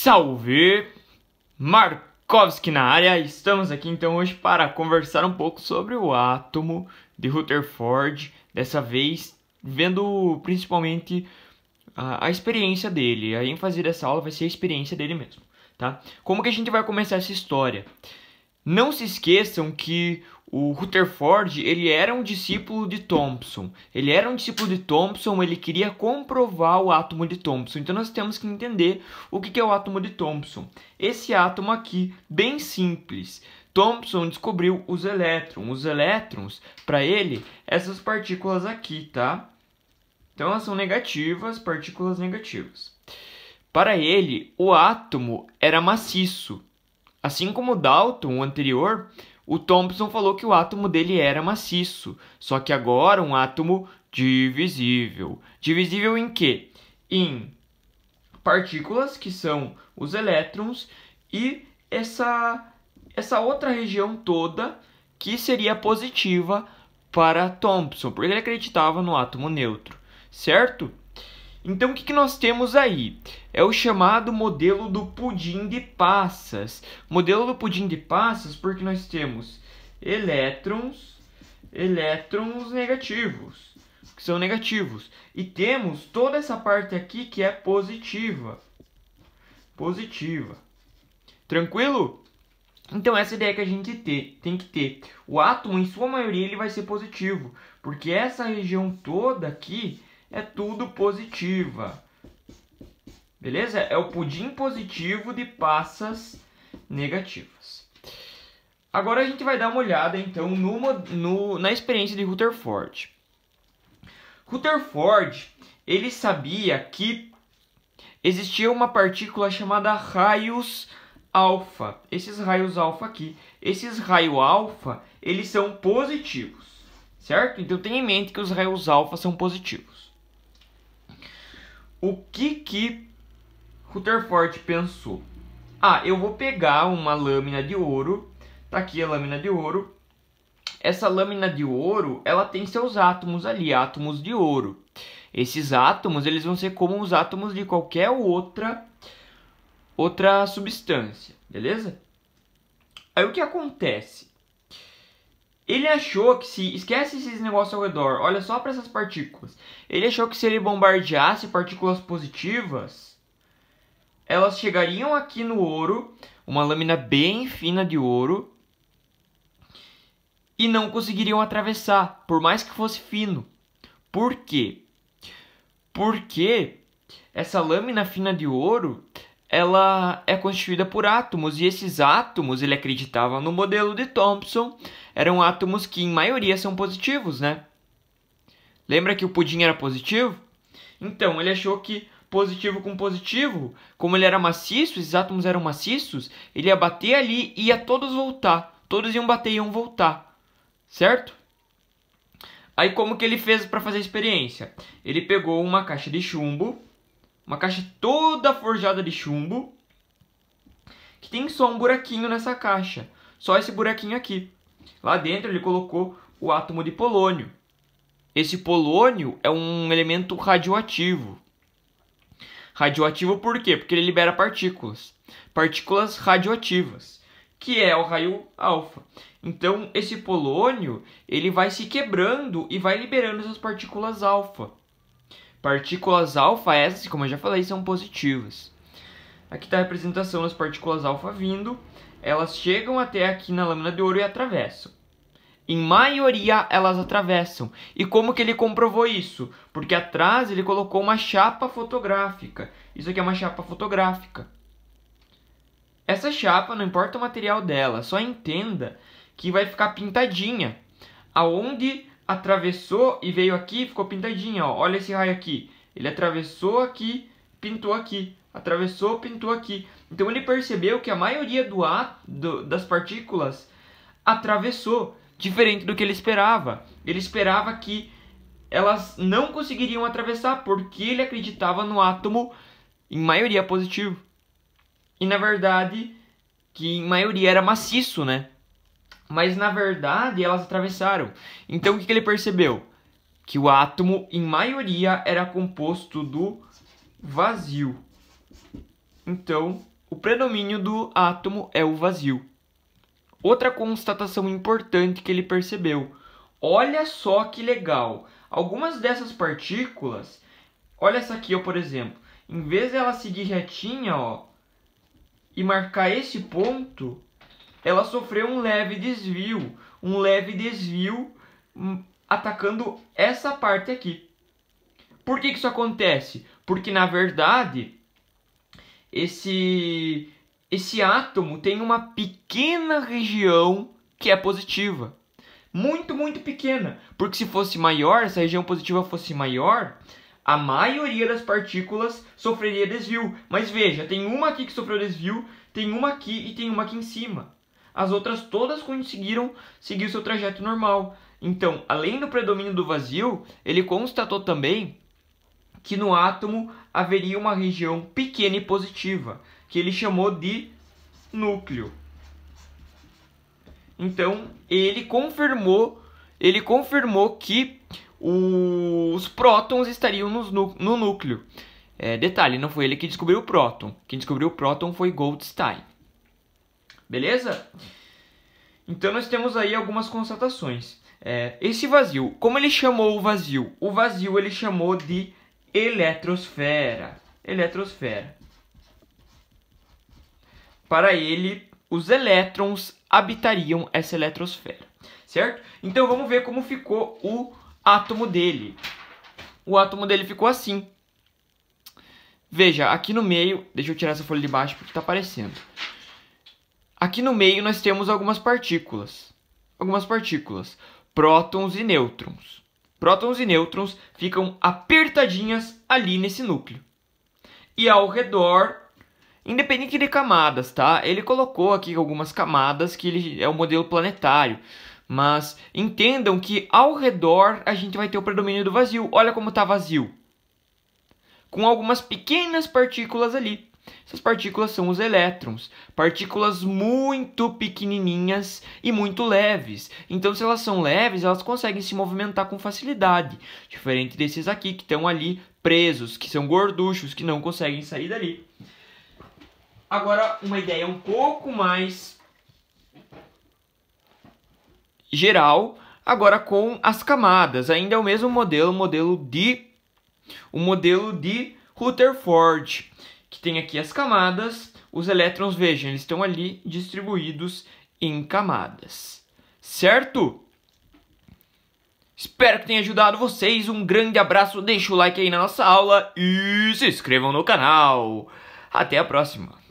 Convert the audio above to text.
Salve! Markovski na área! Estamos aqui então hoje para conversar um pouco sobre o átomo de Rutherford, dessa vez vendo principalmente a experiência dele. A ênfase dessa aula vai ser a experiência dele mesmo, tá? Como que a gente vai começar essa história? Não se esqueçam que o Rutherford, ele era um discípulo de Thomson. Ele queria comprovar o átomo de Thomson. Então nós temos que entender o que é o átomo de Thomson. Esse átomo aqui, bem simples. Thomson descobriu os elétrons. Os elétrons, para ele, essas partículas aqui, tá? Então elas são negativas, partículas negativas. Para ele, o átomo era maciço. Assim como o Dalton, o anterior, o Thomson falou que o átomo dele era maciço, só que agora um átomo divisível. Divisível em quê? Em partículas, que são os elétrons, e essa outra região toda que seria positiva para Thomson, porque ele acreditava no átomo neutro, certo? Então, o que nós temos aí? É o chamado modelo do pudim de passas. Modelo do pudim de passas porque nós temos elétrons negativos, que são negativos. E temos toda essa parte aqui que é positiva. Positiva. Tranquilo? Então, essa ideia que a gente tem que ter. O átomo, em sua maioria, ele vai ser positivo, porque essa região toda aqui é tudo positiva. Beleza? É o pudim positivo de passas negativas. Agora a gente vai dar uma olhada então na experiência de Rutherford. Rutherford, ele sabia que existia uma partícula chamada raios alfa. Esses raios alfa aqui, esses raios alfa, eles são positivos, certo? Então tenha em mente que os raios alfa são positivos. O que Rutherford pensou? Eu vou pegar uma lâmina de ouro. Tá aqui a lâmina de ouro. Essa lâmina de ouro, ela tem seus átomos ali, átomos de ouro. Esses átomos, eles vão ser como os átomos de qualquer outra substância, beleza? Aí o que acontece? Ele achou que se... Esquece esses negócios ao redor. Olha só para essas partículas. Ele achou que se ele bombardeasse partículas positivas, elas chegariam aqui no ouro, uma lâmina bem fina de ouro, e não conseguiriam atravessar, por mais que fosse fino. Por quê? Porque essa lâmina fina de ouro, ela é constituída por átomos, e esses átomos, ele acreditava no modelo de Thomson, eram átomos que em maioria são positivos, né? Lembra que o pudim era positivo? Então, ele achou que positivo com positivo, como ele era maciço, esses átomos eram maciços, ele ia bater ali e ia todos voltar. Todos iam bater e iam voltar, certo? Aí como que ele fez para fazer a experiência? Ele pegou uma caixa de chumbo, uma caixa toda forjada de chumbo, que tem só um buraquinho nessa caixa, só esse buraquinho aqui. Lá dentro ele colocou o átomo de polônio. Esse polônio é um elemento radioativo. Radioativo por quê? Porque ele libera partículas. Partículas radioativas, que é o raio alfa. Então esse polônio, ele vai se quebrando e vai liberando essas partículas alfa. Partículas alfa, essas, como eu já falei, são positivas. Aqui está a representação das partículas alfa vindo. Elas chegam até aqui na lâmina de ouro e atravessam. Em maioria, elas atravessam. E como que ele comprovou isso? Porque atrás ele colocou uma chapa fotográfica. Isso aqui é uma chapa fotográfica. Essa chapa, não importa o material dela, só entenda que vai ficar pintadinha. Aonde atravessou e veio aqui, ficou pintadinha. Ó. Olha esse raio aqui. Ele atravessou aqui, pintou aqui. Atravessou, pintou aqui. Então ele percebeu que a maioria das partículas atravessou, diferente do que ele esperava. Ele esperava que elas não conseguiriam atravessar, porque ele acreditava no átomo em maioria positivo. E na verdade, que em maioria era maciço, né? Mas na verdade elas atravessaram. Então o que ele percebeu? Que o átomo em maioria era composto do vazio. Então, o predomínio do átomo é o vazio. Outra constatação importante que ele percebeu. Olha só que legal. Algumas dessas partículas, olha essa aqui, ó, por exemplo. Em vez de ela seguir retinha, ó, e marcar esse ponto, ela sofreu um leve desvio. Atacando essa parte aqui. Por que isso acontece? Porque, na verdade, esse átomo tem uma pequena região que é positiva. Muito, muito pequena. Porque se fosse maior, se a região positiva fosse maior, a maioria das partículas sofreria desvio. Mas veja, tem uma aqui que sofreu desvio, tem uma aqui e tem uma aqui em cima. As outras todas conseguiram seguir o seu trajeto normal. Então, além do predomínio do vazio, ele constatou também que no átomo haveria uma região pequena e positiva, que ele chamou de núcleo. Então, ele confirmou que os prótons estariam no núcleo. Detalhe, não foi ele que descobriu o próton. Quem descobriu o próton foi Goldstein. Beleza? Então, nós temos aí algumas constatações. Esse vazio, como ele chamou o vazio? O vazio ele chamou de eletrosfera. Eletrosfera. Para ele, os elétrons habitariam essa eletrosfera, certo? Então vamos ver como ficou o átomo dele. O átomo dele ficou assim. Veja, aqui no meio, deixa eu tirar essa folha de baixo porque está aparecendo. Aqui no meio nós temos algumas partículas. Prótons e nêutrons. Prótons e nêutrons ficam apertadinhas ali nesse núcleo. E ao redor, independente de camadas, tá? Ele colocou aqui algumas camadas que ele é o modelo planetário. Mas entendam que ao redor a gente vai ter o predomínio do vazio. Olha como está vazio. Com algumas pequenas partículas ali. Essas partículas são os elétrons. Partículas muito pequenininhas e muito leves. Então, se elas são leves, elas conseguem se movimentar com facilidade. Diferente desses aqui que estão ali presos, que são gorduchos, que não conseguem sair dali. Agora, uma ideia um pouco mais geral, agora com as camadas. Ainda é o mesmo modelo, o modelo de Rutherford, que tem aqui as camadas. Os elétrons, vejam, eles estão ali distribuídos em camadas. Certo? Espero que tenha ajudado vocês. Um grande abraço, deixa o like aí na nossa aula e se inscrevam no canal. Até a próxima.